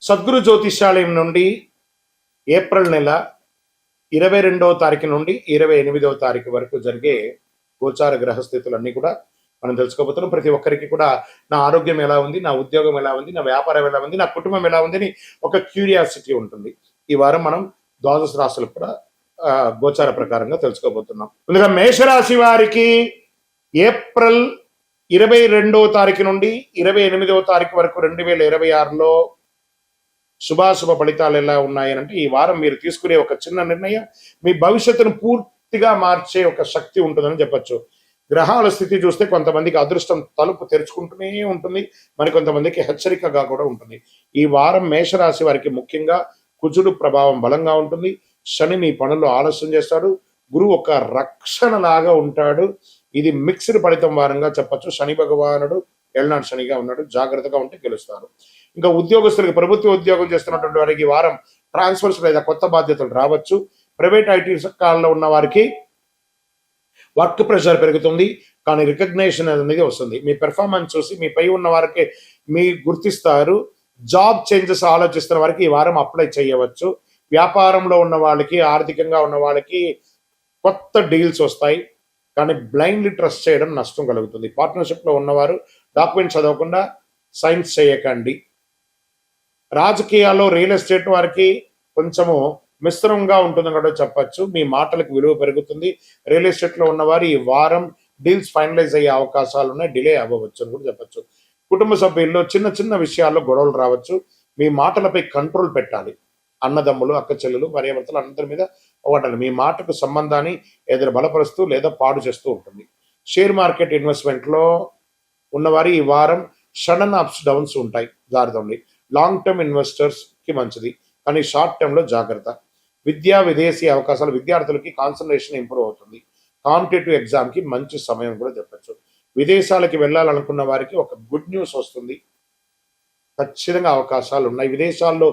సద్గురు జ్యోతిష్యాలయం నుండి ఏప్రిల్ నెల 22వ తారీఖు నుండి 28వ తారీఖు వరకు జరిగే గోచార గ్రహస్థితులన్నీ కూడా మనం తెలుసుకోబోతున్నాం. ప్రతి ఒక్కరికి కూడా నా ఆరోగ్యం ఎలా ఉంది, నా ఉద్యోగం ఎలా ఉంది, నా వ్యాపారం ఎలా ఉంది, నా కుటుంబం ఎలా ఉంది అని ఒక క్యూరియాసిటీ ఉంటుంది. ఈ వారం మనం ద్వాదశ రాశులు కూడా గోచార ప్రకారంగా తెలుసుకోబోతున్నాం. ముందుగా మేషరాశి వారికి ఏప్రిల్ 22వ తారీఖు నుండి 28వ తారీఖు వరకు 2026లో శుభాశుభ ఫలితాలు ఎలా ఉన్నాయనంటే, ఈ వారం మీరు తీసుకునే ఒక చిన్న నిర్ణయం మీ భవిష్యత్తును పూర్తిగా మార్చే ఒక శక్తి ఉంటుందని చెప్పచ్చు. గ్రహాల స్థితి చూస్తే కొంతమందికి అదృష్టం తలుపు తెరుచుకుంటూనే ఉంటుంది, మరికొంతమందికి హెచ్చరికగా కూడా ఉంటుంది. ఈ వారం మేషరాశి వారికి ముఖ్యంగా కుజుడు ప్రభావం బలంగా ఉంటుంది. శని మీ పనుల్లో ఆలస్యం చేస్తాడు. గురువు ఒక రక్షణ లాగా ఉంటాడు. ఇది మిక్స్డ్ ఫలితం వారంగా చెప్పచ్చు. శని భగవానుడు ఎల్నాడు శనిగా ఉన్నాడు. జాగ్రత్తగా ఉంటే గెలుస్తారు. ఇంకా ఉద్యోగస్తులకి, ప్రభుత్వ ఉద్యోగం చేస్తున్నటువంటి వారికి ఈ వారం ట్రాన్స్ఫర్స్ లేదా కొత్త బాధ్యతలు రావచ్చు. ప్రైవేట్ ఐటీ కాలంలో ఉన్న వారికి వర్క్ ప్రెషర్ పెరుగుతుంది, కానీ రికగ్నేషన్ అనేది వస్తుంది. మీ పెర్ఫార్మెన్స్ చూసి మీ పై ఉన్న వారికి మీ గుర్తిస్తారు. జాబ్ చేంజెస్ ఆలోచిస్తున్న వారికి ఈ వారం అప్లై చేయవచ్చు. వ్యాపారంలో ఉన్న వాళ్ళకి, ఆర్థికంగా ఉన్న వాళ్ళకి కొత్త డీల్స్ వస్తాయి, కానీ బ్లైండ్లీ ట్రస్ట్ చేయడం నష్టం కలుగుతుంది. పార్ట్నర్షిప్లో ఉన్నవారు డాక్యుమెంట్స్ చదవకుండా సైన్స్ చేయకండి. రాజకీయాల్లో రియల్ ఎస్టేట్ వారికి కొంచెము మిశ్రమంగా ఉంటుందని కూడా చెప్పచ్చు. మీ మాటలకు విలువ పెరుగుతుంది. రియల్ ఎస్టేట్లో ఉన్నవారు ఈ వారం డీల్స్ ఫైనలైజ్ అయ్యే అవకాశాలు ఉన్నాయి, డిలే అవ్వవచ్చు అని కూడా చెప్పచ్చు. కుటుంబ సభ్యుల్లో చిన్న చిన్న విషయాల్లో గొడవలు రావచ్చు. మీ మాటలపై కంట్రోల్ పెట్టాలి. అన్నదమ్ములు, అక్క చెల్లెలు, భార్యాభర్తలు అందరి మీద ఒకటి మీ మాటకు సంబంధాన్ని ఎదురు బలపరుస్తూ లేదా పాడు చేస్తూ ఉంటుంది. షేర్ మార్కెట్ ఇన్వెస్ట్మెంట్లో ఉన్నవారు ఈ వారం సడన్ అప్స్ డౌన్స్ ఉంటాయి, జాగ్రత్త. లాంగ్ టర్మ్ ఇన్వెస్టర్స్ కి మంచిది, కానీ షార్ట్ టర్మ్ లో జాగ్రత్త. విద్యా విదేశీ అవకాశాలు విద్యార్థులకి కాన్సన్ట్రేషన్ ఇంప్రూవ్ అవుతుంది. కాంపిటేటివ్ ఎగ్జామ్ కి మంచి సమయం కూడా చెప్పచ్చు. విదేశాలకి వెళ్ళాలనుకున్న వారికి ఒక గుడ్ న్యూస్ వస్తుంది. ఖచ్చితంగా అవకాశాలు ఉన్నాయి. విదేశాల్లో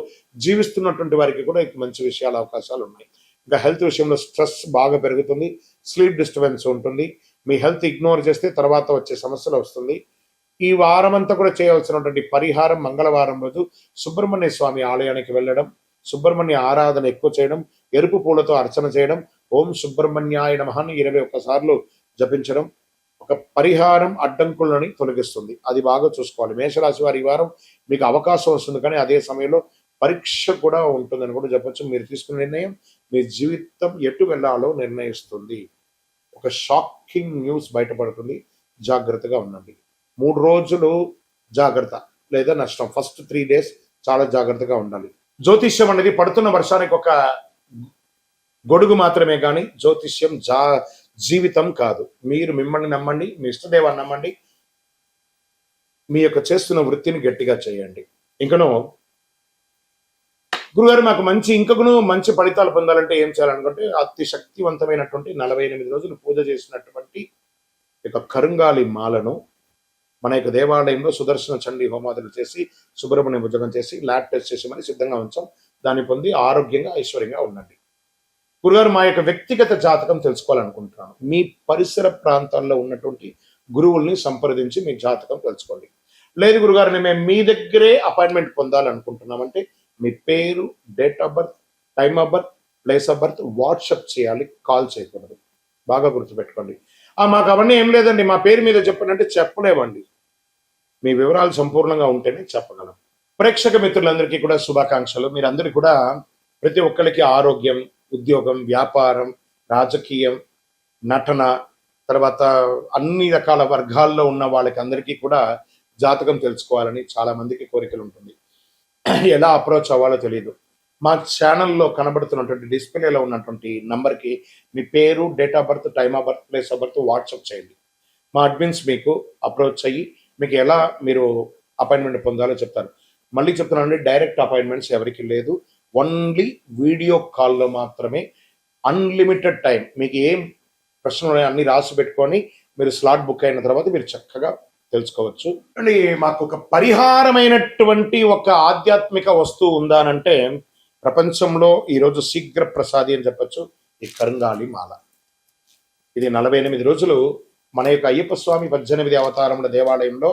జీవిస్తున్నటువంటి వారికి కూడా మంచి విషయాల అవకాశాలు ఉన్నాయి. ఇంకా హెల్త్ విషయంలో స్ట్రెస్ బాగా పెరుగుతుంది, స్లీప్ డిస్టర్బెన్స్ ఉంటుంది. మీ హెల్త్ ఇగ్నోర్ చేస్తే తర్వాత వచ్చే సమస్యలు వస్తుంది. ఈ వారం అంతా కూడా చేయవలసినటువంటి పరిహారం, మంగళవారం రోజు సుబ్రహ్మణ్య స్వామి ఆలయానికి వెళ్ళడం, సుబ్రహ్మణ్య ఆరాధన ఎక్కువ చేయడం, ఎరుపు పూలతో అర్చన చేయడం, ఓం సుబ్రహ్మణ్యాయ నమః అని 21 సార్లు జపించడం ఒక పరిహారం అడ్డంకులని తొలగిస్తుంది. అది బాగా చూసుకోవాలి. మేషరాశి వారి ఈ వారం మీకు అవకాశం వస్తుంది, కానీ అదే సమయంలో పరీక్ష కూడా ఉంటుందని కూడా చెప్పచ్చు. మీరు తీసుకున్న నిర్ణయం మీ జీవితం ఎటు వెళ్ళాలో నిర్ణయిస్తుంది. ఒక షాకింగ్ న్యూస్ బయటపడుతుంది, జాగ్రత్తగా ఉండండి. 3 రోజులు జాగ్రత్త లేదా నష్టం. ఫస్ట్ 3 days చాలా జాగ్రత్తగా ఉండాలి. జ్యోతిష్యం అనేది పడుతున్న వర్షానికి ఒక గొడుగు మాత్రమే, కానీ జ్యోతిష్యం జీవితం కాదు. మీరు మిమ్మల్ని నమ్మండి, మీ ఇష్టదేవాన్ని నమ్మండి, మీ యొక్క చేస్తున్న వృత్తిని గట్టిగా చేయండి. ఇంకను గురుగారు మాకు మంచి ఫలితాలు పొందాలంటే ఏం చేయాలనుకుంటే, అతి శక్తివంతమైనటువంటి 48 రోజులు పూజ చేసినటువంటి యొక్క కరుంగాలి మాలను మన యొక్క దేవాలయంలో సుదర్శన చండీ హోమాదులు చేసి, సుబ్రహ్మణ్య భుజగం చేసి, ల్యాబ్ టెస్ట్ చేసి మరి సిద్ధంగా ఉంచాం. దాన్ని పొంది ఆరోగ్యంగా, ఐశ్వర్యంగా ఉండండి. గురుగారు మా యొక్క వ్యక్తిగత జాతకం తెలుసుకోవాలనుకుంటున్నాను. మీ పరిసర ప్రాంతాల్లో ఉన్నటువంటి గురువుల్ని సంప్రదించి మీ జాతకం తెలుసుకోండి. లేదు గురుగారు మేము మీ దగ్గరే అపాయింట్మెంట్ పొందాలనుకుంటున్నామంటే మీ పేరు, date of birth, time of birth, place of birth WhatsApp చేయాలి, కాల్ చేయకూడదు. బాగా గుర్తుపెట్టుకోండి. మాకు అవన్నీ ఏం లేదండి, మా పేరు మీద చెప్పండి చెప్పలేమండి. మీ వివరాలు సంపూర్ణంగా ఉంటేనే చెప్పగలం. ప్రేక్షక మిత్రులందరికీ కూడా శుభాకాంక్షలు. మీరందరికీ కూడా ప్రతి ఒక్కరికి ఆరోగ్యం, ఉద్యోగం, వ్యాపారం, రాజకీయం, నటన, తర్వాత అన్ని రకాల వర్గాల్లో ఉన్న వాళ్ళకి అందరికీ కూడా జాతకం తెలుసుకోవాలని చాలా మందికి కోరికలు ఉంటుంది. ఎలా అప్రోచ్ అవ్వాలో తెలియదు. మా ఛానల్లో కనబడుతున్నటువంటి డిస్ప్లేలో ఉన్నటువంటి నంబర్కి మీ పేరు, date of birth, time of birth, place of birth WhatsApp చేయండి. మా అడ్మిన్స్ మీకు అప్రోచ్ అయ్యి మీకు ఎలా మీరు అపాయింట్మెంట్ పొందాలో చెప్తారు. మళ్ళీ చెప్తున్నానండి, డైరెక్ట్ అపాయింట్మెంట్స్ ఎవరికి లేదు, ఓన్లీ వీడియో కాల్లో మాత్రమే. Unlimited time. మీకు ఏం ప్రశ్నలు ఉన్నాయో అన్ని రాసి పెట్టుకొని మీరు స్లాట్ బుక్ అయిన తర్వాత మీరు చక్కగా తెలుసుకోవచ్చు. అండి మాకు ఒక పరిహారమైనటువంటి ఒక ఆధ్యాత్మిక వస్తువు ఉందానంటే ప్రపంచంలో ఈరోజు శీఘ్ర ప్రసాది అని చెప్పచ్చు, ఈ కరుంగాలి మాల. ఇది 48 రోజులు మన యొక్క అయ్యప్ప స్వామి 18 అవతారముల దేవాలయంలో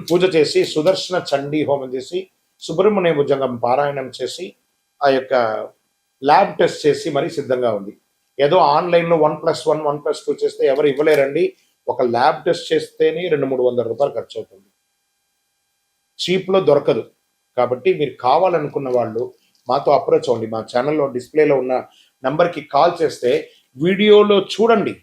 పూజ చేసి, సుదర్శన చండీ హోమం చేసి, సుబ్రహ్మణ్య భుజంగం పారాయణం చేసి ఆ యొక్క ల్యాబ్ టెస్ట్ చేసి మరీ సిద్ధంగా ఉంది. ఏదో ఆన్లైన్లో 1+1 1+2 చేస్తే ఎవరు ఇవ్వలేరండి. ఒక ల్యాబ్ టెస్ట్ చేస్తేనే 200-300 రూపాయలు ఖర్చు అవుతుంది. చీప్లో దొరకదు. కాబట్టి మీరు కావాలనుకున్న వాళ్ళు మాతో అప్రోచ్ అవ్వండి. మా ఛానల్లో డిస్ప్లేలో ఉన్న నంబర్కి కాల్ చేస్తే వీడియోలో చూడండి,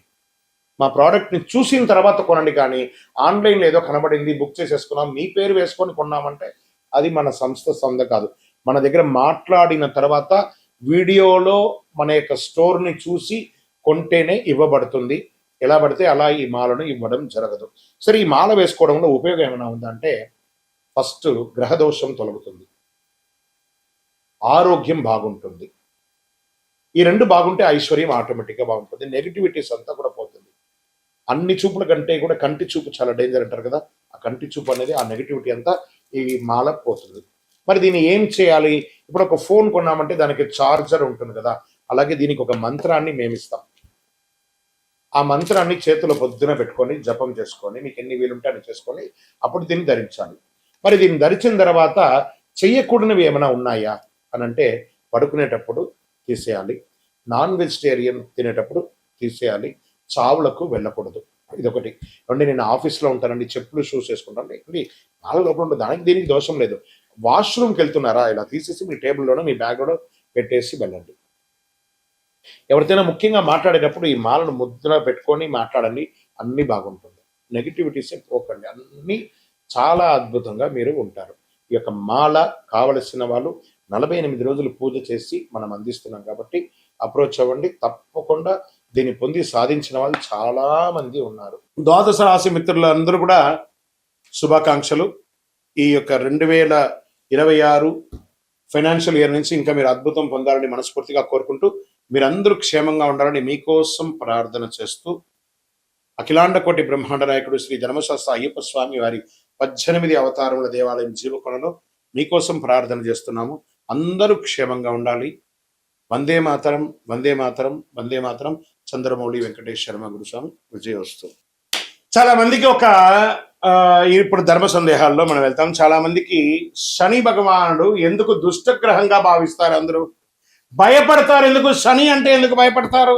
మా ప్రోడక్ట్ని చూసిన తర్వాత కొనండి. కానీ ఆన్లైన్లో ఏదో కనబడింది బుక్ చేసేసుకున్నాం మీ పేరు వేసుకొని కొన్నామంటే అది మన సంస్థ సొంత కాదు. మన దగ్గర మాట్లాడిన తర్వాత వీడియోలో మన యొక్క స్టోర్ని చూసి కొంటేనే ఇవ్వబడుతుంది. ఎలా పడితే అలా ఈ మాలను ఇవ్వడం జరగదు. సరే, ఈ మాల వేసుకోవడంలో ఉపయోగం ఏమైనా ఉందంటే, ఫస్ట్ గ్రహదోషం తొలగుతుంది, ఆరోగ్యం బాగుంటుంది. ఈ రెండు బాగుంటే ఐశ్వర్యం ఆటోమేటిక్గా బాగుంటుంది. నెగిటివిటీస్ అంతా కూడా పోతుంది. అన్ని చూపుల కంటే కూడా కంటి చూపు చాలా డేంజర్ అంటారు కదా, ఆ కంటి చూపు అనేది ఆ నెగిటివిటీ అంతా ఈ మాల పోతుంది. మరి దీన్ని ఏం చేయాలి? ఇప్పుడు ఒక ఫోన్ కొన్నామంటే దానికి చార్జర్ ఉంటుంది కదా, అలాగే దీనికి ఒక మంత్రాన్ని మేమిస్తాం. ఆ మంత్రాన్ని చేతిలో పొద్దున పెట్టుకొని జపం చేసుకొని మీకు ఎన్ని వీలుంటే అని చేసుకొని అప్పుడు దీన్ని ధరించాలి. మరి దీన్ని ధరించిన తర్వాత చెయ్యకూడనివి ఏమైనా ఉన్నాయా అని అంటే, పడుకునేటప్పుడు తీసేయాలి, నాన్ వెజిటేరియన్ తినేటప్పుడు తీసేయాలి, చావులకు వెళ్ళకూడదు. ఇదొకటి. అంటే నేను ఆఫీస్లో ఉంటానండి, చెప్పులు షూస్ వేసుకుంటాను అండి, నాలుగు లోపల ఉంటుంది, దానికి దీనికి దోషం లేదు. వాష్రూమ్కి వెళ్తున్నారా, ఇలా తీసేసి మీ టేబుల్లోనో మీ బ్యాగ్లోనో పెట్టేసి వెళ్ళండి. ఎవరితోనైనా ముఖ్యంగా మాట్లాడేటప్పుడు ఈ మాలను ముద్ర పెట్టుకొని మాట్లాడండి, అన్నీ బాగుంటుంది. నెగిటివిటీసే పోకండి, అన్నీ చాలా అద్భుతంగా మీరు ఉంటారు. ఈ యొక్క మాల కావలసిన వాళ్ళు 48 రోజులు పూజ చేసి మనం అందిస్తున్నాం కాబట్టి అప్రోచ్ అవ్వండి. తప్పకుండా దీన్ని పొంది సాధించిన వాళ్ళు చాలా మంది ఉన్నారు. ద్వాదశ రాశి మిత్రులందరూ కూడా శుభాకాంక్షలు. ఈ యొక్క 2026 ఫైనాన్షియల్ ఇయర్ నుంచి ఇంకా మీరు అద్భుతం పొందాలని మనస్ఫూర్తిగా కోరుకుంటూ, మీరందరూ క్షేమంగా ఉండాలని మీకోసం ప్రార్థన చేస్తూ, అఖిలాండ కోటి బ్రహ్మాండ నాయకుడు శ్రీ ధర్మశాస్త్ర అయ్యప్ప స్వామి వారి 18 అవతారముల దేవాలయం జీవకొండలో మీకోసం ప్రార్థన చేస్తున్నాము. అందరూ క్షేమంగా ఉండాలి. వందే మాతరం, వందే మాతరం, వందే మాతరం. చంద్రమౌళి వెంకటేష్ శర్మ గురుస్వామి. విజయోస్తు. చాలా మందికి ఇప్పుడు ధర్మ సందేహాల్లో మనం వెళ్తాం. చాలా మందికి శని భగవానుడు ఎందుకు దుష్టగ్రహంగా భావిస్తారు? అందరూ భయపడతారు. ఎందుకు శని అంటే ఎందుకు భయపడతారు?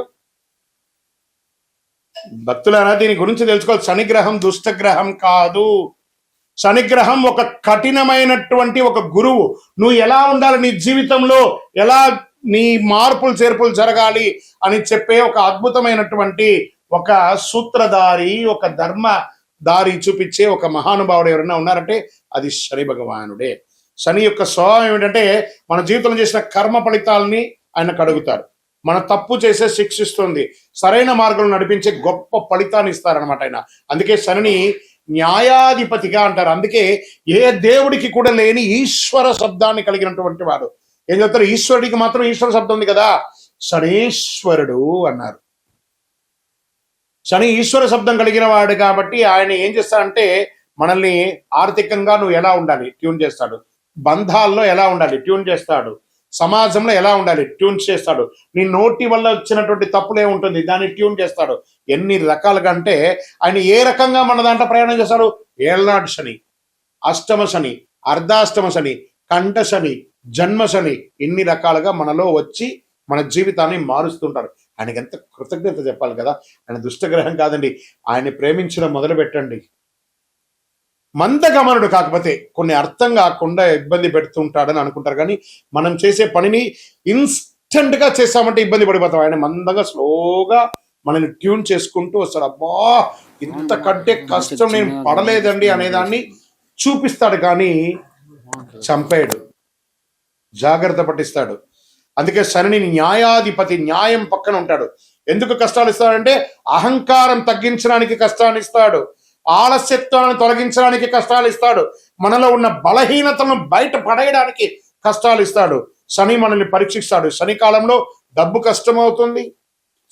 భక్తులారా, దీని గురించి తెలుసుకోవాలి. శనిగ్రహం దుష్టగ్రహం కాదు. శనిగ్రహం ఒక కఠినమైనటువంటి ఒక గురువు. నువ్వు ఎలా ఉండాలి, నీ జీవితంలో ఎలా నీ మార్పులు చేర్పులు జరగాలి అని చెప్పే ఒక అద్భుతమైనటువంటి ఒక సూత్రధారి, ఒక ధర్మ దారి చూపించే ఒక మహానుభావుడు ఎవరైనా ఉన్నారంటే అది శని భగవానుడే. శని యొక్క స్వభావం ఏమిటంటే, మన జీవితంలో చేసిన కర్మ ఫలితాలని ఆయన కడుగుతారు. మన తప్పు చేసే శిక్షిస్తుంది, సరైన మార్గంలో నడిపించే గొప్ప ఫలితాన్ని ఇస్తారనమాట ఆయన. అందుకే శనిని న్యాయాధిపతిగా అంటారు. అందుకే ఏ దేవుడికి కూడా లేని ఈశ్వర శబ్దాన్ని కలిగినటువంటి వాడు. ఏం చెప్తారు? ఈశ్వరుడికి మాత్రం ఈశ్వర శబ్దం ఉంది కదా, శనీశ్వరుడు అన్నారు. శని ఈశ్వర శబ్దం కలిగిన వాడు కాబట్టి ఆయన ఏం చేస్తాడంటే, మనల్ని ఆర్థికంగా నువ్వు ఎలా ఉండాలి ట్యూన్ చేస్తాడు, బంధాల్లో ఎలా ఉండాలి ట్యూన్ చేస్తాడు, సమాజంలో ఎలా ఉండాలి ట్యూన్ చేస్తాడు, నీ నోటి వల్ల వచ్చినటువంటి తప్పులే ఉంటుంది దాన్ని ట్యూన్ చేస్తాడు. ఎన్ని రకాలుగా అంటే ఆయన ఏ రకంగా మన దాంట్లో ప్రయాణం చేస్తాడు? ఏళ్ళనాటి శని, అష్టమ శని, అర్ధాష్టమ శని, కంఠ శని, జన్మ శని, ఇన్ని రకాలుగా మనలో వచ్చి మన జీవితాన్ని మారుస్తుంటారు. ఆయనకి ఎంత కృతజ్ఞత చెప్పాలి కదా. ఆయన దుష్టగ్రహం కాదండి. ఆయన్ని ప్రేమించడం మొదలు పెట్టండి. మందగమనుడు కాకపోతే కొన్ని అర్థం కాకుండా ఇబ్బంది పెడుతుంటాడని అనుకుంటారు, కానీ మనం చేసే పనిని ఇన్స్టెంట్ గా చేస్తామంటే ఇబ్బంది పడిపోతాం. ఆయన మందంగా స్లోగా మనల్ని ట్యూన్ చేసుకుంటూ వస్తాడు. అబ్బా, ఇంతకంటే కష్టం నేను పడలేదండి అనేదాన్ని చూపిస్తాడు, కానీ చంపేయడు, జాగ్రత్త పట్టిస్తాడు. అందుకే శని న్యాయాధిపతి, న్యాయం పక్కన ఉంటాడు. ఎందుకు కష్టాలు ఇస్తాడంటే, అహంకారం తగ్గించడానికి కష్టాన్ని ఇస్తాడు, ఆలస్యత్వాన్ని తొలగించడానికి కష్టాలు ఇస్తాడు, మనలో ఉన్న బలహీనతలను బయట పడేయడానికి కష్టాలు ఇస్తాడు. శని మనల్ని పరీక్షిస్తాడు. శని కాలంలో డబ్బు కష్టమవుతుంది,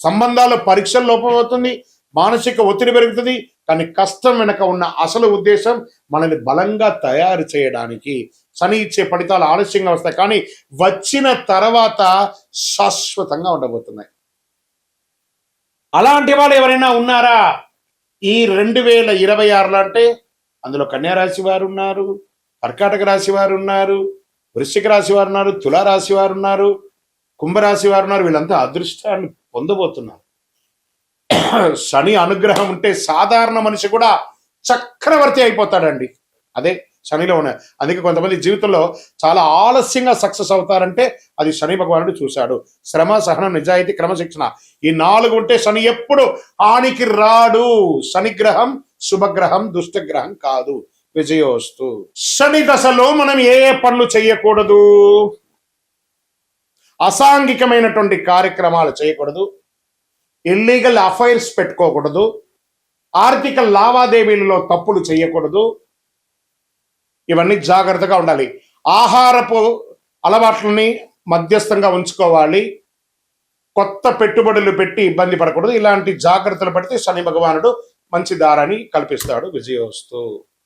సంబంధాల్లో పరీక్షలు లోపం అవుతుంది, మానసిక ఒత్తిడి పెరుగుతుంది. కానీ కష్టం వెనక ఉన్న అసలు ఉద్దేశం మనల్ని బలంగా తయారు చేయడానికి. శని ఇచ్చే ఫలితాలు ఆలస్యంగా వస్తాయి, కానీ వచ్చిన తర్వాత శాశ్వతంగా ఉండబోతున్నాయి. అలాంటి వాళ్ళు ఎవరైనా ఉన్నారా ఈ 2026లో అంటే? అందులో కన్యారాశి వారు ఉన్నారు, కర్కాటక రాశి వారు ఉన్నారు, వృశ్చిక రాశి వారు ఉన్నారు, తులారాశి వారు ఉన్నారు, కుంభరాశి వారు ఉన్నారు. వీళ్ళంతా అదృష్టాన్ని పొందబోతున్నారు. శని అనుగ్రహం ఉంటే సాధారణ మనిషి కూడా చక్రవర్తి అయిపోతాడండి. అదే శనిలో ఉన్నాయి. అందుకే కొంతమంది జీవితంలో చాలా ఆలస్యంగా సక్సెస్ అవుతారంటే అది శని భగవానుడు చూశాడు. శ్రమ, సహనం, నిజాయితీ, క్రమశిక్షణ, ఈ 4 ఉంటే శని ఎప్పుడు హానికి రాడు. శనిగ్రహం శుభగ్రహం, దుష్టగ్రహం కాదు. విజయోస్తు. శని దశలో మనం ఏ పనులు చేయకూడదు? అసాంఘికమైనటువంటి కార్యక్రమాలు చేయకూడదు, ఇల్లీగల్ అఫైర్స్ పెట్టుకోకూడదు, ఆర్థిక లావాదేవీలలో తప్పులు చేయకూడదు. ఇవన్నీ జాగ్రత్తగా ఉండాలి. ఆహారపు అలవాట్లని మధ్యస్థంగా ఉంచుకోవాలి. కొత్త పెట్టుబడులు పెట్టి ఇబ్బంది పడకూడదు. ఇలాంటి జాగ్రత్తలు పడితే శని భగవానుడు మంచి దారాన్ని కల్పిస్తాడు. విజయోస్తు.